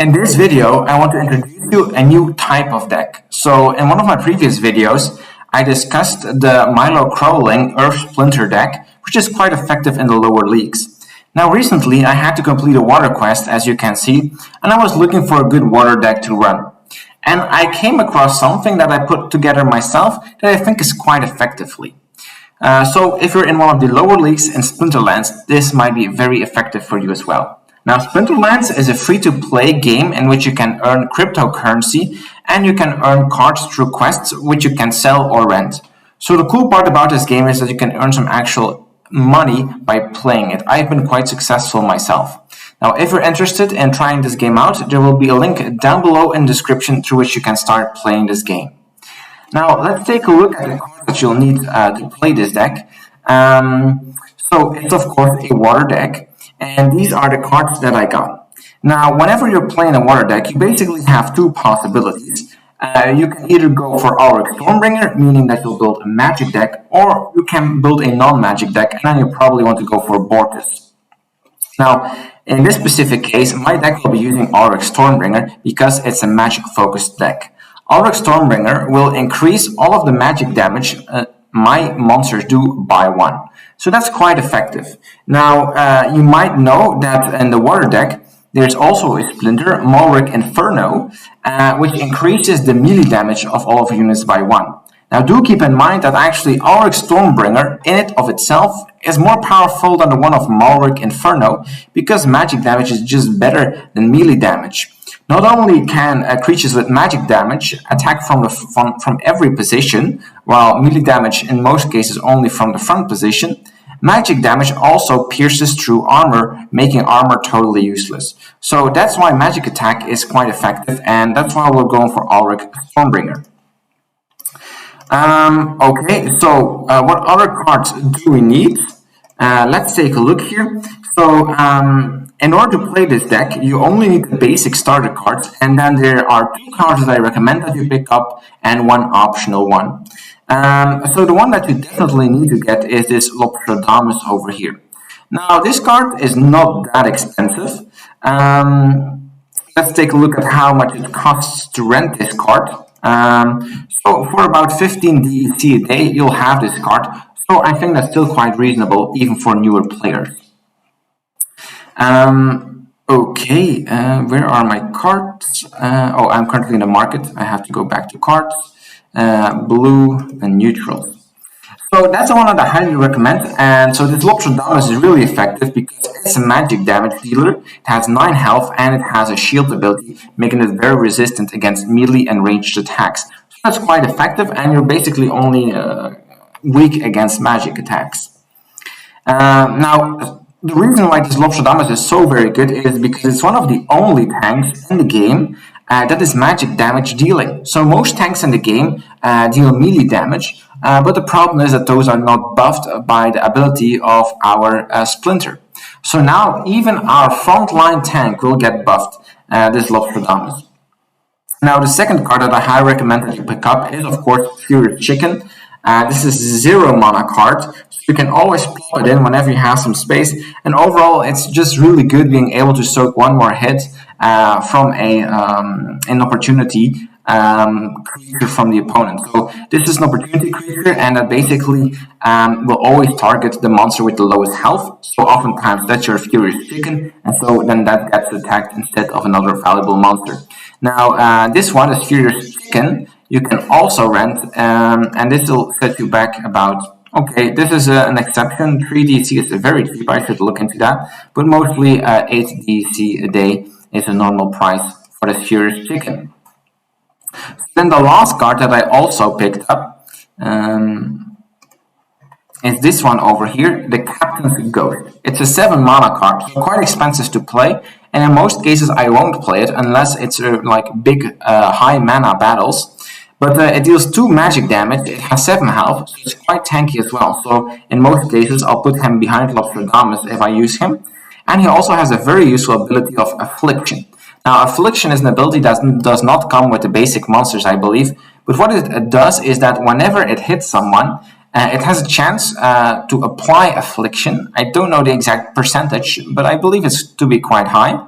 In this video, I want to introduce you a new type of deck. So in one of my previous videos, I discussed the Milo crawling Earth Splinter deck, which is quite effective in the lower leagues. Now recently, I had to complete a water quest, as you can see, and I was looking for a good water deck to run. And I came across something that I put together myself that I think is quite effectively. So if you're in one of the lower leagues in Splinterlands, this might be very effective for you as well. Now, Splinterlands is a free-to-play game in which you can earn cryptocurrency and you can earn cards through quests which you can sell or rent. So the cool part about this game is that you can earn some actual money by playing it. I've been quite successful myself. Now, if you're interested in trying this game out, there will be a link down below in the description through which you can start playing this game. Now, let's take a look at the cards that you'll need to play this deck. So it's of course a water deck. And these are the cards that I got. Now, whenever you're playing a water deck, you basically have two possibilities. You can either go for Auric Stormbringer, meaning that you'll build a magic deck, or you can build a non-magic deck, and then you probably want to go for Borkus. Now, in this specific case, my deck will be using Auric Stormbringer because it's a magic-focused deck. Auric Stormbringer will increase all of the magic damage my monsters do by 1. So that's quite effective. Now, you might know that in the water deck, there's also a Splinter, Malric Inferno, which increases the melee damage of all of your units by 1. Now, do keep in mind that actually Auric Stormbringer, in it of itself, is more powerful than the one of Malric Inferno, because magic damage is just better than melee damage. Not only can creatures with magic damage attack from every position, while melee damage in most cases only from the front position, magic damage also pierces through armor, making armor totally useless. So that's why magic attack is quite effective, and that's why we're going for Auric Stormbringer. Okay, so what other cards do we need? Let's take a look here. So in order to play this deck, you only need the basic starter cards, and then there are 2 cards that I recommend that you pick up and 1 optional one. So the one that you definitely need to get is this Lopstradamus over here. Now, this card is not that expensive. Let's take a look at how much it costs to rent this card. So for about 15 DEC a day, you'll have this card. So I think that's still quite reasonable, even for newer players. Okay, where are my cards? Oh, I'm currently in the market. I have to go back to cards. Blue and neutral. So that's the one that I highly recommend. And so this Lopstradamus is really effective because it's a magic damage dealer. It has 9 health and it has a shield ability, making it very resistant against melee and ranged attacks. So that's quite effective, and you're basically only weak against magic attacks. Now, the reason why this Lopstradamus is so very good is because it's one of the only tanks in the game that is magic damage dealing. So most tanks in the game deal melee damage, but the problem is that those are not buffed by the ability of our Splinter. So now even our frontline tank will get buffed, this Lopstradamus. Now the second card that I highly recommend that you pick up is of course Furious Chicken. This is 0 mana card, so you can always plop it in whenever you have some space, and overall it's just really good being able to soak 1 more hit from an opportunity creature from the opponent. So this is an opportunity creature, and that basically will always target the monster with the lowest health. So oftentimes that's your Furious Chicken, and so then that gets attacked instead of another valuable monster. Now this one is Furious Chicken. You can also rent, and this will set you back about, okay, this is an exception. 3 DC is very cheap, I should look into that, but mostly 8 DC a day is a normal price for the Furious Chicken. Then the last card that I also picked up is this one over here, the Captain's Ghost. It's a 7 mana card, so quite expensive to play, and in most cases I won't play it unless it's like big high mana battles. But it deals 2 magic damage, it has 7 health, so it's quite tanky as well. So in most cases I'll put him behind Lopstradamus if I use him. And he also has a very useful ability of Affliction. Now Affliction is an ability that does not come with the basic monsters, I believe. But what it does is that whenever it hits someone, it has a chance to apply Affliction. I don't know the exact percentage, but I believe it's to be quite high.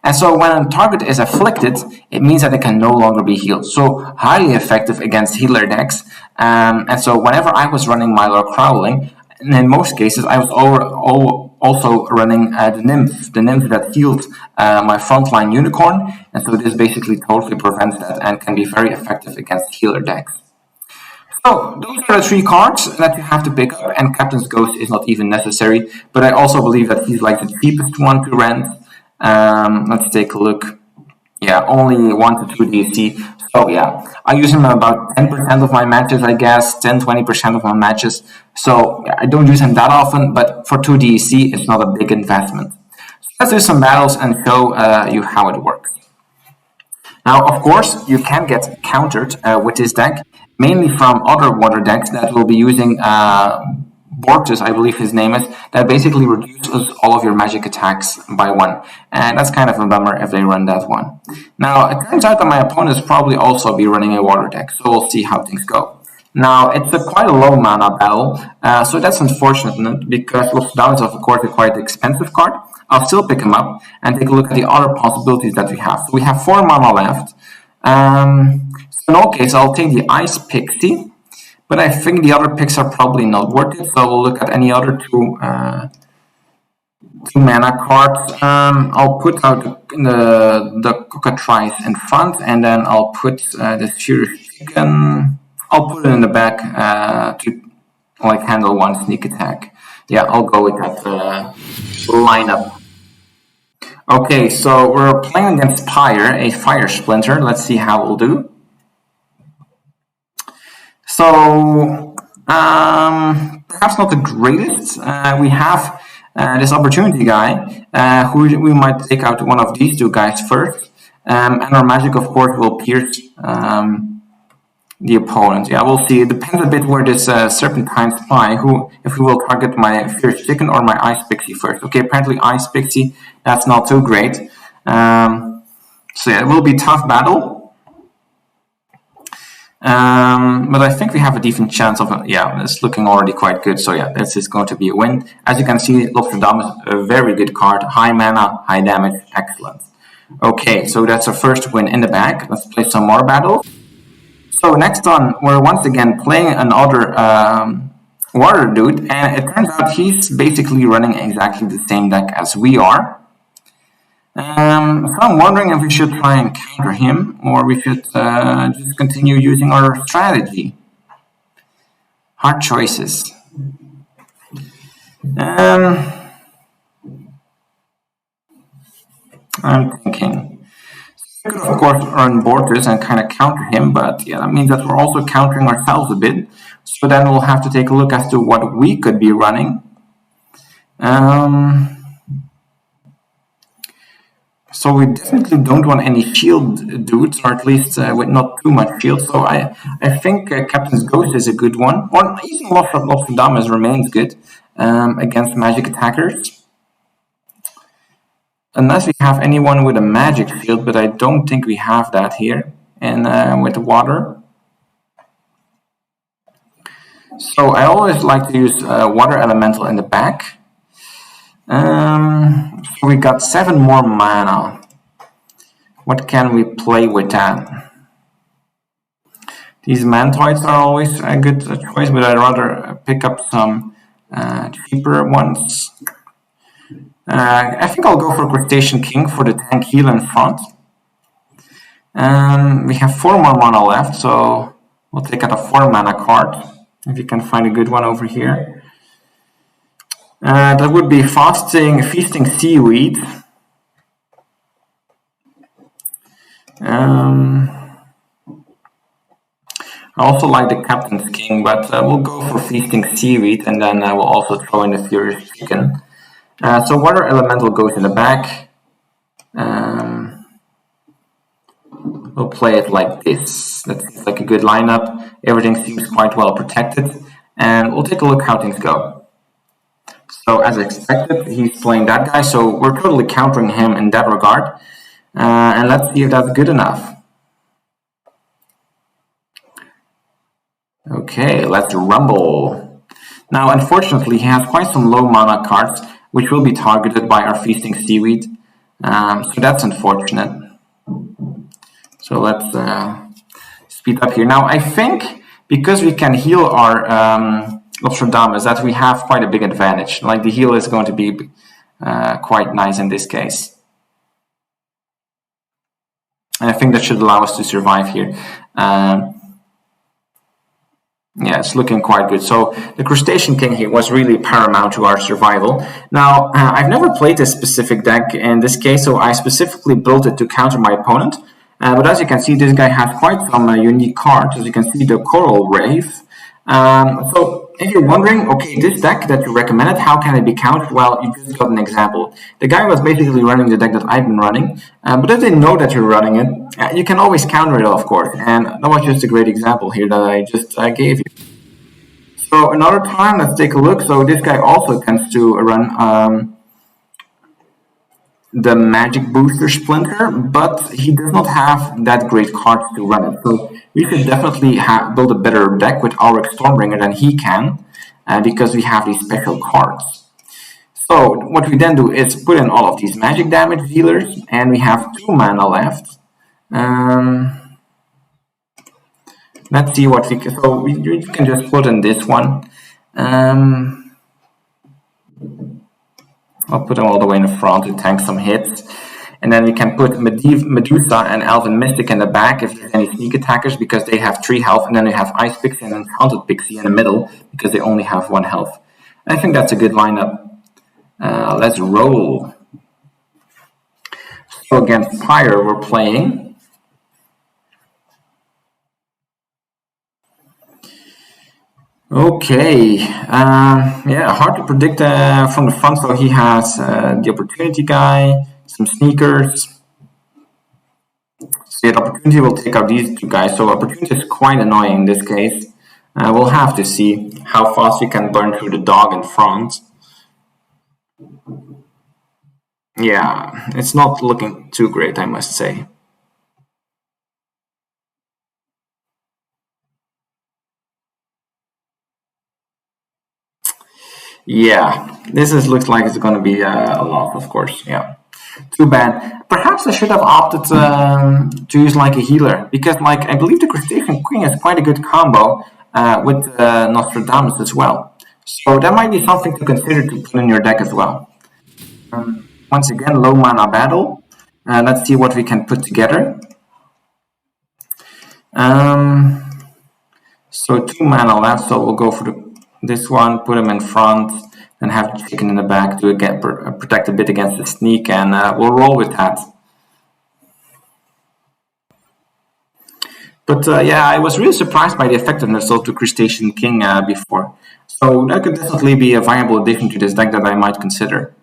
And so when a target is afflicted, it means that it can no longer be healed. So highly effective against healer decks. And so whenever I was running Mylar Crawling, and in most cases I was also running the nymph that healed my frontline unicorn. And so this basically totally prevents that and can be very effective against healer decks. So those are the 3 cards that you have to pick up, and Captain's Ghost is not even necessary, but I also believe that he's like the cheapest one to rent. Let's take a look. Yeah, only 1 to 2 DC. So yeah, I use him about 10% of my matches, I guess, 10-20% of my matches. So yeah, I don't use him that often, but for 2 DC, it's not a big investment. So let's do some battles and show you how it works. Now, of course, you can get countered with this deck, mainly from other water decks that will be using Bortus, I believe his name is, that basically reduces all of your magic attacks by 1. And that's kind of a bummer if they run that one. Now, it turns out that my opponents probably also be running a water deck, so we'll see how things go. Now, it's quite a low mana battle, so that's unfortunate because Lockdown is, of course, a quite expensive card. I'll still pick him up and take a look at the other possibilities that we have. So we have 4 mana left. So in all cases, I'll take the Ice Pixie, but I think the other picks are probably not worth it. So we'll look at any other 2 mana cards. I'll put out the Cockatrice in front, and then I'll put the Furious Chicken. I'll put it in the back to like handle 1 sneak attack. Yeah, I'll go with that lineup. Okay, so we're playing against Pyre, a Fire Splinter. Let's see how we'll do. So, perhaps not the greatest. We have this Opportunity guy, who we might take out one of these 2 guys first. And our magic, of course, will pierce the opponent. Yeah, we'll see. It depends a bit where this Serpentine Spy, if we will target my Fierce Chicken or my Ice Pixie first. Okay, apparently Ice Pixie, that's not too great. So yeah, it will be a tough battle. But I think we have a decent chance of, yeah, it's looking already quite good. So yeah, this is going to be a win. As you can see, Lockdown is a very good card. High mana, high damage, excellent. Okay, so that's our first win in the bag. Let's play some more battles. So next on, we're once again playing another water dude, and it turns out he's basically running exactly the same deck as we are. So I'm wondering if we should try and counter him, or we should just continue using our strategy. Hard choices. I'm thinking. We could, of course, earn borders and kind of counter him, but yeah, that means that we're also countering ourselves a bit. So then we'll have to take a look as to what we could be running. So we definitely don't want any shield dudes, or at least with not too much shield. So I think Captain's Ghost is a good one, or even Lockdown remains good against magic attackers. Unless we have anyone with a magic shield, but I don't think we have that here. And with water. So I always like to use water elemental in the back. So we got 7 more mana. What can we play with that? These Mantoids are always a good choice, but I'd rather pick up some cheaper ones. I think I'll go for Crustacean King for the tank heal in front. We have 4 more mana left, so we'll take out a 4 mana card. If you can find a good one over here. That would be Feasting Seaweed. I also like the Captain's King, but we'll go for Feasting Seaweed, and then we'll also throw in the Furious Chicken. So Water Elemental goes in the back. We'll play it like this. That's like a good lineup. Everything seems quite well protected. And we'll take a look how things go. So as expected, he's playing that guy. So we're totally countering him in that regard. And let's see if that's good enough. Okay, let's rumble. Now, unfortunately, he has quite some low mana cards, which will be targeted by our Feasting Seaweed. So that's unfortunate. So let's speed up here. Now, I think because we can heal our Nostradamus, that we have quite a big advantage. Like the heal is going to be quite nice in this case. And I think that should allow us to survive here. Yeah, it's looking quite good. So the Crustacean King here was really paramount to our survival. Now, I've never played this specific deck in this case, so I specifically built it to counter my opponent. But as you can see, this guy has quite some unique cards. As you can see, the Coral Wraith. So if you're wondering, okay, this deck that you recommended, how can it be countered? Well, you just got an example. The guy was basically running the deck that I've been running, but if they know that you're running it, you can always counter it, of course. And that was just a great example here that I just gave you. So another time, let's take a look. So this guy also tends to run the Magic Booster Splinter, but he does not have that great cards to run it. So we could definitely build a better deck with Auric Stormbringer than he can, because we have these special cards. So what we then do is put in all of these magic damage dealers, and we have 2 mana left. Let's see what we can. So we can just put in this one. I'll put them all the way in the front to tank some hits. And then we can put Medusa and Elven Mystic in the back if there's any sneak attackers, because they have 3 health. And then we have Ice Pixie and Enchanted Pixie in the middle because they only have 1 health. I think that's a good lineup. Let's roll. So against Pyre, we're playing. Okay, yeah, hard to predict from the front. So he has the Opportunity guy, some sneakers. So the Opportunity will take out these 2 guys. So Opportunity is quite annoying in this case. We'll have to see how fast we can burn through the dog in front. Yeah, it's not looking too great, I must say. Yeah, looks like it's going to be a lot, of course. Yeah, too bad. Perhaps I should have opted to use like a healer, because like I believe the Crustacean Queen is quite a good combo with Nostradamus as well. So that might be something to consider to put in your deck as well. Once again, low mana battle. Let's see what we can put together. So 2 mana left, so we'll go for this one, put him in front, and have the chicken in the back to get protect a bit against the sneak, and we'll roll with that. But yeah, I was really surprised by the effectiveness of the Crustacean King before. So that could definitely be a viable addition to this deck that I might consider.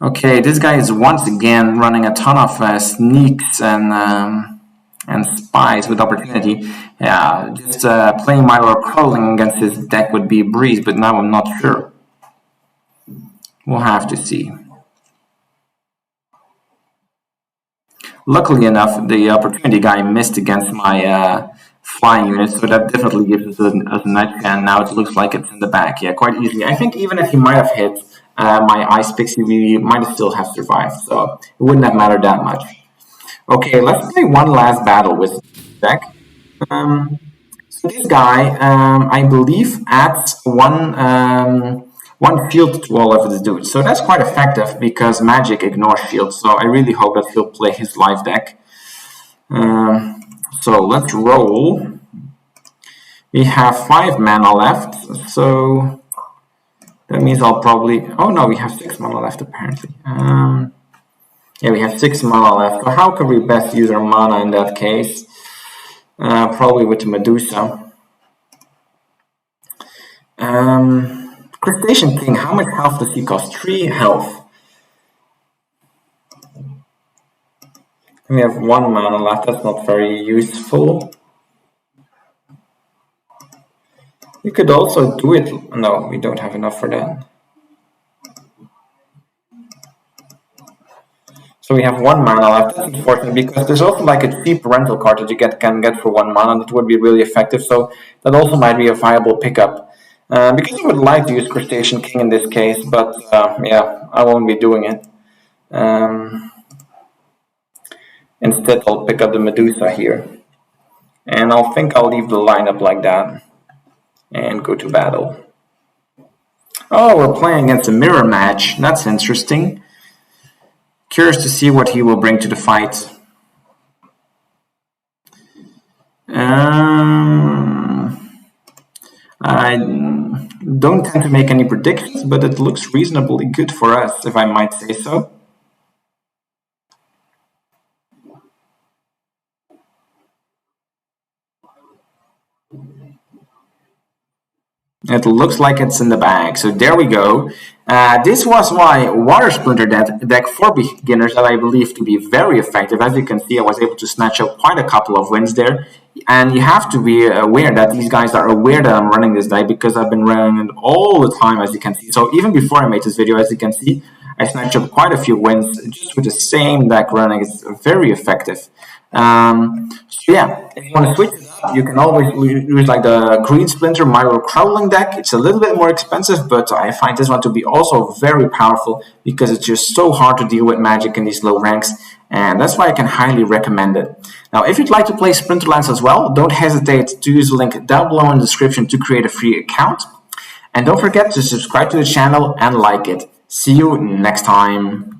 Okay, this guy is once again running a ton of sneaks and spies with Opportunity. Yeah, just playing Milo Crawling against his deck would be a breeze, but now I'm not sure. We'll have to see. Luckily enough, the Opportunity guy missed against my flying unit, so that definitely gives us a nudge, and now it looks like it's in the back. Yeah, quite easily. I think even if he might have hit my Ice Pixie, we might still have survived, so it wouldn't have mattered that much. Okay, let's play one last battle with this deck. So this guy, I believe, adds one field to all of his dudes. So that's quite effective because Magic ignores shield. So I really hope that he'll play his live deck. So let's roll. We have 5 mana left. So that means I'll probably... Oh no, we have 6 mana left apparently. Yeah, we have 6 mana left. So how can we best use our mana in that case? Probably with the Medusa. Crustacean King, how much health does he cost? 3 health. We have 1 mana left, that's not very useful. We could also do it... No, we don't have enough for that. So we have 1 mana left. That's important because there's also like a cheap rental card that you can get for 1 mana that would be really effective. So that also might be a viable pickup. Because I would like to use Crustacean King in this case, but yeah, I won't be doing it. Instead, I'll pick up the Medusa here. And I'll leave the lineup like that. And go to battle. Oh, we're playing against a mirror match. That's interesting. Curious to see what he will bring to the fight. I don't tend to make any predictions, but it looks reasonably good for us, if I might say so. It looks like it's in the bag, so there we go. This was my water splinter deck for beginners that I believe to be very effective. As you can see, I was able to snatch up quite a couple of wins there. And you have to be aware that these guys are aware that I'm running this deck because I've been running it all the time, as you can see. So even before I made this video, as you can see, I snatched up quite a few wins just with the same deck running. It's very effective. So yeah, if you want to switch it up, you can always use like the green splinter Milo crawling deck. It's a little bit more expensive, but I find this one to be also very powerful because it's just so hard to deal with magic in these low ranks, and that's why I can highly recommend it. Now, if you'd like to play Splinterlands as well, don't hesitate to use the link down below in the description to create a free account. And don't forget to subscribe to the channel and like it. See you next time.